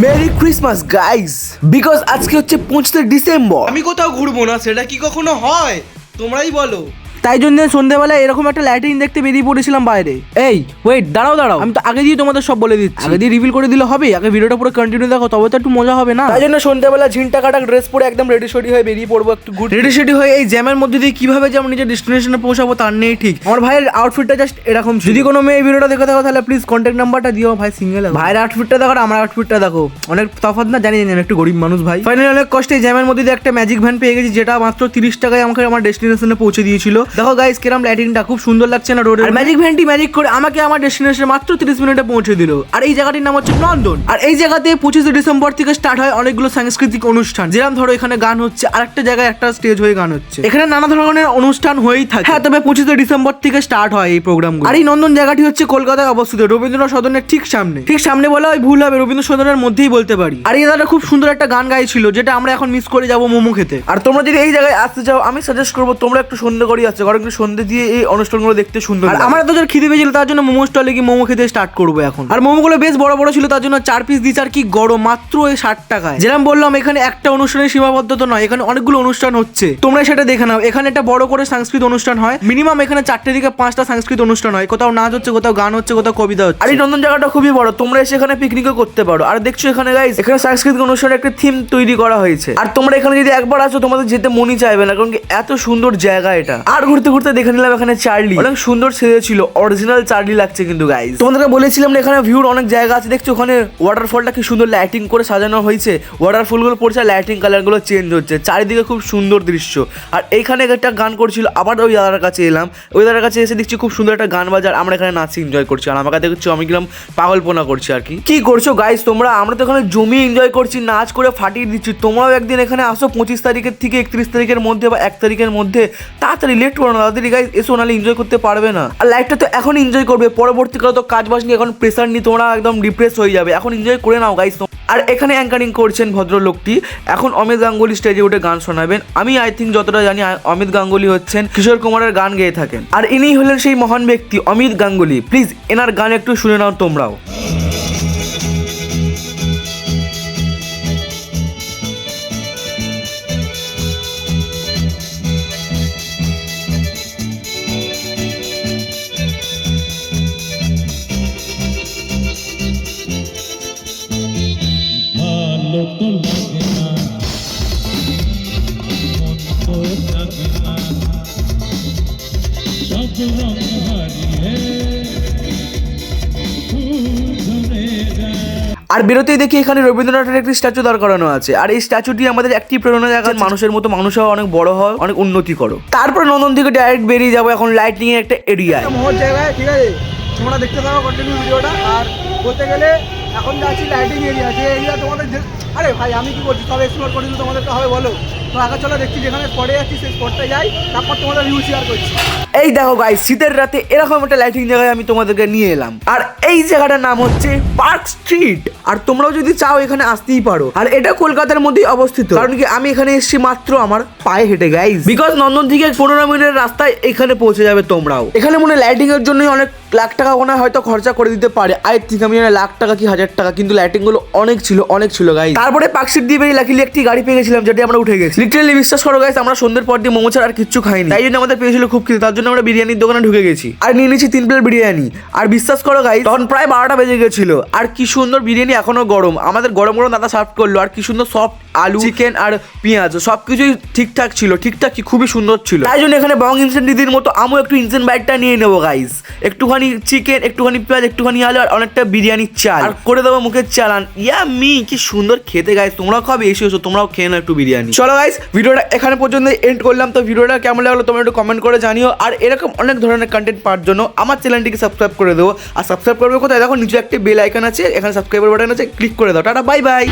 Merry Christmas guys, because আজকে হচ্ছে 25 December. আমি কোথাও ঘুরবো না, সেটা কি কখনো হয়? তোমরাই বলো। তাই জন্য সন্ধ্যাবেলা এরকম একটা লাইটিং দেখতে বেরিয়ে পড়েছিলাম বাইরে। এই ওয়েট, দাঁড়াও, আমি তো আগে দিয়ে তোমাদের সব বলে দিচ্ছি। আগে দিয়ে রিভিল করে দিলে হবে? আগে ভিডিওটা পুরো কন্টিনিউ দেখো, তবে তো একটু মজা হবে না? তাই জন্য সন্ধ্যাবেলা ঝিনটা কাটা ড্রেস পরে একদম রেডি সেডি হয়ে বেরিয়ে পড়বো একটু ঘুরতে। রেডি সেডি হয়ে এই জ্যামের মধ্যে দিয়ে কিভাবে যে আমি নিজের ডেস্টিনেশনে পৌঁছাবো তার নেই ঠিক। আমার ভাইয়ের আউটফিটটা জাস্ট এরকম। যদি কোনো মেয়ে ভিডিওটা দেখে থাকো তাহলে প্লিজ কন্ট্যাক্ট নাম্বারটা দিও। ভাই সিঙ্গেল ভাইয়ের আউটফিটটা দেখো আর আমার আউটফিটটা দেখো, অনেক তফাৎ না? জানি আমি একটু গরিব মানুষ ভাই। ফাইনালি অনেক কষ্টে জ্যামের মধ্যে দিয়ে একটা ম্যাজিক ভ্যান পেয়ে গেছি, যেটা মাত্র 30 টাকায় আমাকে আমার ডেস্টিনেশনে পৌঁছে দিয়েছিল। দেখো গাইস কিরম লাইটিংটা খুব সুন্দর লাগছে না রোডে। আর ম্যাজিক ভ্যানটি ম্যাজিক করে আমাকে আমার ডেস্টিনেশনে মাত্র 30 মিনিটে পৌঁছে দিল। আর এই জায়গাটির নাম হচ্ছে নন্দন। আর এই জায়গাতে 25 ডিসেম্বর থেকে স্টার্ট হয় অনেকগুলো সাংস্কৃতিক অনুষ্ঠান। যেরকম ধরো এখানে গান হচ্ছে, আর একটা জায়গায় একটা স্টেজ হয়ে গান হচ্ছে। এখানে নানা ধরনের অনুষ্ঠান হয়েই থাকে। হ্যাঁ, তবে 25 ডিসেম্বর থেকে স্টার্ট হয় এই প্রোগ্রামগুলো। আর এই নন্দন জায়গাটি হচ্ছে কলকাতায় অবস্থিত, রবীন্দ্রনাথ সদনের ঠিক সামনে বলা হয় ভুল হবে, রবীন্দ্র সদনের মধ্যেই বলতে পারি। আর এই দাদা খুব সুন্দর একটা গান গাইছিল, যেটা আমরা এখন মিস করে যাবো মোমো খেতে। আর তোমরা যদি এই জায়গায় আসতে চাও, আমি সাজেস্ট করবো তোমরা একটু সন্ধ্যে করে আসছো, কারণ একটু সন্ধ্যে দিয়ে এই অনুষ্ঠানগুলো দেখতে সুন্দর। আর আমার এত জোর খিদে পেয়েছিল, তার জন্য মোমো স্টলে গিয়ে মোমো খেতে স্টার্ট করবো এখন। আর মোমোগুলো বেশ বড় বড় ছিল, তার জন্য 4 পিস দিচ্ছে। আর কি গরম, মাত্র 60 টাকায়। যেরকম বললাম, এখানে একটা অনুষ্ঠানের সীমাবদ্ধতা নয়, এখানে অনেকগুলো অনুষ্ঠান হচ্ছে, তোমরা সেটা দেখে নাও। এখানে একটা বড় করে সাংস্কৃতিক অনুষ্ঠান হয়, মিনিমাম এখানে 4টে থেকে 5টা সাংস্কৃতিক অনুষ্ঠান হয়। কোথাও নাচ হচ্ছে, কোথাও গান হচ্ছে, কোথাও কবিতা হচ্ছে। আর এই নন্দন জায়গাটা খুবই বড়, তোমরা এসে এখানে পিকনিকও করতে পারো। আর দেখছো এখানে গাইস, এখানে সাংস্কৃতিক অনুষ্ঠানের একটা থিম তৈরি করা হয়েছে। আর তোমরা এখানে যদি একবার আসো, তোমাদের যেতে মনই চাইবে না, কারণ এত সুন্দর জায়গা এটা। আর ঘুরতে ঘুরতে দেখে নিলাম এখানে চার্লি অনেক সুন্দর সেজেছিল, অরিজিনাল চার্লি লাগছে কিন্তু গাইস। তোমাদেরকে বলেছিলাম না এখানে ভিউর অনেক জায়গা আছে। দেখছো ওখানে ওয়াটারফলটা কি সুন্দর লাইটিং করে সাজানো হয়েছে, ওয়াটারফলগুলো পড়ছে, লাইটিং কালারগুলো চেঞ্জ হচ্ছে, চারিদিকে খুব সুন্দর দৃশ্য। আর এইখানে একটা গান করছিল, আবার ওই দাদার কাছে এলাম। ওই দাদার কাছে এসে দেখছি খুব সুন্দর একটা গান বাজার, আমরা এখানে নাচি এনজয় করছি। আর আমাকে দেখছো আমি কিরম পাগলপনা করছি আর কি করছো গাইস তোমরা? আমরা তো এখানে জমি এনজয় করছি, নাচ করে ফাটিয়ে দিচ্ছি। তোমরাও একদিন এখানে আসো 25 তারিখের থেকে 31 তারিখের মধ্যে বা 1 তারিখের মধ্যে। তাড়াতাড়ি লেট করো না তাড়াতাড়ি গাইস, এসো, নাহলে এনজয় করতে পারবে না। আর লাইফটা তো এখন এনজয় করবে, পরবর্তীকালে তো কাজ বাজ নিয়ে এখন প্রেসার নিয়ে তোমরা একদম ডিপ্রেস হয়ে যাবে। এখন এনজয় করে নাও গাইস। আর এখানে অ্যাঙ্কারিং করছেন ভদ্রলোকটি, এখন অমিত গাঙ্গুলি স্টেজে উঠে গান শোনাবেন। আমি আই থিঙ্ক যতটা জানি অমিত গাঙ্গুলি হচ্ছেন কিশোর কুমারের গান গেয়ে থাকেন। আর ইনি হলেন সেই মহান ব্যক্তি অমিত গাঙ্গুলি। প্লিজ এনার গান একটু শুনে নাও তোমরাও। আর বেরোতেই দেখি এখানে রবীন্দ্রনাথের একটি স্ট্যাচু দাঁড় করানো আছে। আর এই স্ট্যাচুটি আমাদের একটি প্রেরণা জায়গা, মানুষের মতো মানুষ হওয়া, অনেক বড় হয়, অনেক উন্নতি করো। তারপর নন্দন থেকে ডাইরেক্ট বেরিয়ে যাবো এখন লাইটিং এর একটা এরিয়ায়, মহৎ জায়গায়। ঠিক আছে, তোমরা দেখতে থাকো কন্টিনিউ ভিডিওটা। আর বলতে গেলে এখন যাচ্ছি লাইটিং এরিয়া, যে এরিয়া তোমাদের আরে ভাই আমি কি করছি সব এক্সপ্লোর করে দিলে তোমাদেরকে হবে বলো? তো আগে চলো দেখছি যেখানে স্পটে যাচ্ছি সেই স্পটটা যাই, তারপর তোমাদের রিভিউ শেয়ার করছি। এই দেখো গাইস, শীতের রাতে এরকম একটা লাইটিং জায়গায় আমি তোমাদেরকে নিয়ে এলাম। আর এই জায়গাটার নাম হচ্ছে পার্ক স্ট্রিট। আর তোমরাও যদি চাও এখানে আসতেই পারো। আর এটা কলকাতার মধ্যেই অবস্থিত, কারণ কি আমি এখানে এসেছি মাত্র আমার পায়ে হেঁটে গাইস, বিকজ নন্দন থেকে 15 মিনিটের রাস্তায় এখানে পৌঁছে যাবে তোমরাও। এখানে মনে লাইটিং এর জন্যই অনেক লাখ টাকা ওনা হয়তো খরচা করে দিতে পারে। আই থিঙ্ক আমি জানি লাখ টাকা কি 1000 টাকা, কিন্তু লাইটিং গুলো অনেক ছিল গাইস। তারপরে পার্ক স্ট্রিট দিয়ে বেরিয়ে লাকিলি একটি গাড়ি পেয়ে গেছিলাম, যেটি আমরা উঠে গেছি। লিটারালি বিশ্বাস করো গাইস, আমরা সন্ধ্যের পর দিয়ে মোমো ছাড়া আর কিচ্ছু খাইনি, তাই জন্য আমাদের পেয়েছিল খুব খিদে। তার জন্য আমরা বিরিয়ানির দোকানে ঢুকে গেছি আর নিয়ে নিয়েছি 3 প্লেট বিরিয়ানি। আর বিশ্বাস করো গাইস, তখন প্রায় 12টা বেজে গেছিল। আর কি সুন্দর বিরিয়ানি এখনো গরম, আমাদের গরম গরম দাদা সার্ভ করলো। আর কি সুন্দর সফট আলু, চিকেন আর পেঁয়াজ সবকিছুই ঠিকঠাক ছিল, ঠিকঠাক কি খুবই সুন্দর ছিল। তাই জন্য এখানে বং ইনসেন্ট দিদির মতো আমিও একটু ইনসেন্ট বাইটটা নিয়ে নেবো গাইস। একটুখানি চিকেন, একটুখানি পেঁয়াজ, একটুখানি আলু আর অনেকটা বিরিয়ানির চাল, আর করে দেবো মুখের চালান। ইয়াম্মি, কি সুন্দর খেতে গাইস। তোমরাও খাবে, এসে তোমরাও খেয়ে নাও একটু বিরিয়ানি। চলো গাইস, ভিডিওটা এখানে পর্যন্ত এন্ড করলাম। তো ভিডিওটা কেমন লাগলো তোমরা একটু কমেন্ট করে জানিও। আর এরকম অনেক ধরনের কন্টেন্ট পাওয়ার জন্য আমার চ্যানেলটিকে সাবস্ক্রাইব করে দেবো। আর সাবস্ক্রাইব করবে কোথায়? দেখো নিচে একটা বেল আইকন আছে, এখানে সাবস্ক্রাইবার বাটন আছে, ক্লিক করে দাও। Tata, bye bye.